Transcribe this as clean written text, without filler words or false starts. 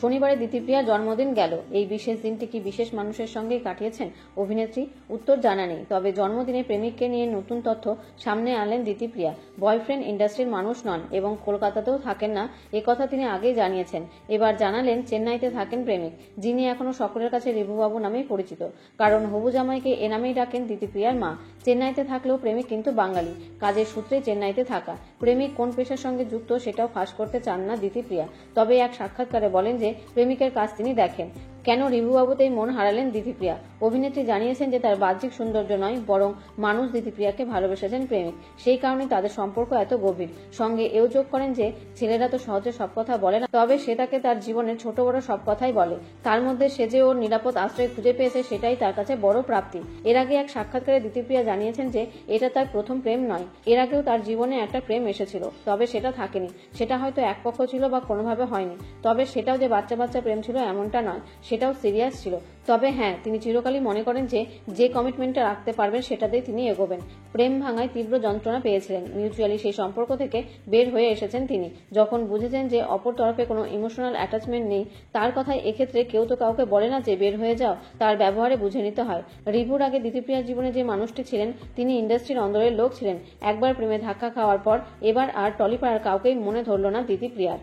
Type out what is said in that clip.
শনিবারে দিতিপ্রিয়ার জন্মদিন গেল। এই বিশেষ দিনটি কি বিশেষ মানুষের সঙ্গেই কাটিয়েছেন অভিনেত্রী? উত্তর জানা নেই। তবে জন্মদিনে প্রেমিককে নিয়ে নতুন তথ্য সামনে আনলেন দিতিপ্রিয়া। বয়ফ্রেন্ড ইন্ডাস্ট্রির মানুষ নন এবং কলকাতাতেও থাকেন না, একথা তিনি আগেই জানিয়েছেন। এবার জানালেন চেন্নাইতে থাকেন প্রেমিক, যিনি এখনো সকলের কাছে রিভুবাবু নামেই পরিচিত। কারণ হবু জামাইকে এ নামেই ডাকেন দিতিপ্রিয়ার মা। চেন্নাইতে থাকলেও প্রেমিক কিন্তু বাঙালি, কাজের সূত্রেই চেন্নাইতে থাকা। প্রেমিক কোন পেশার সঙ্গে যুক্ত সেটাও ফাঁস করতে চান না দিতিপ্রিয়া। তবে এক সাক্ষাৎকারে বলেন যে প্রেমিকের কাজ তিনি দেখেন। কেন রিভুবাবুতেই মন হারালেন দিতিপ্রিয়া? অভিনেত্রী জানিয়েছেন যে তার বাহ্যিক সৌন্দর্য নয়, বরং মানুষ দিতিপ্রিয়াকে ভালোবেসেছেন প্রেমিক, সেই কারণে তাদের সম্পর্ক এত গভীর। সঙ্গে এও যোগ করেন যে ছেলেরা তো সহজে সব কথা বলে না, তবে সে তাকে তার জীবনের ছোট বড় সব কথাই বলে। তার মধ্যে সে যে ওর নিরাপদ আশ্রয় খুঁজে পেয়েছে সেটাই তার কাছে বড় প্রাপ্তি। এর আগে এক সাক্ষাৎকারে দিতিপ্রিয়া জানিয়েছেন যে এটা তার প্রথম প্রেম নয়, এর আগেও তার জীবনে একটা প্রেম এসেছিল, তবে সেটা থাকেনি। সেটা হয়তো এক পক্ষ ছিল বা কোনোভাবে হয়নি, তবে সেটাও যে বাচ্চা বাচ্চা প্রেম ছিল এমনটা নয়, সেটাও সিরিয়াস ছিল। তবে হ্যাঁ, তিনি চিরকালই মনে করেন যে কমিটমেন্টটা রাখতে পারবেন সেটাতেই তিনি এগোবেন। প্রেম ভাঙায় তীব্র যন্ত্রণা পেয়েছিলেন, মিউচুয়ালি সেই সম্পর্ক থেকে বের হয়ে এসেছেন তিনি। যখন বুঝেছেন যে অপর তরফে কোনো ইমোশনাল অ্যাটাচমেন্ট নেই, তার কথায় এক্ষেত্রে কেউ তো কাউকে বলে না যে বের হয়ে যাও, তার ব্যবহারে বুঝে নিতে হয়। রিভুর আগে দিতিপ্রিয়ার জীবনে যে মানুষটি ছিলেন তিনি ইন্ডাস্ট্রির অন্দরের লোক ছিলেন। একবার প্রেমে ধাক্কা খাওয়ার পর এবার আর টলিপাড়ার কাউকেই মনে ধরল না দিতিপ্রিয়ার।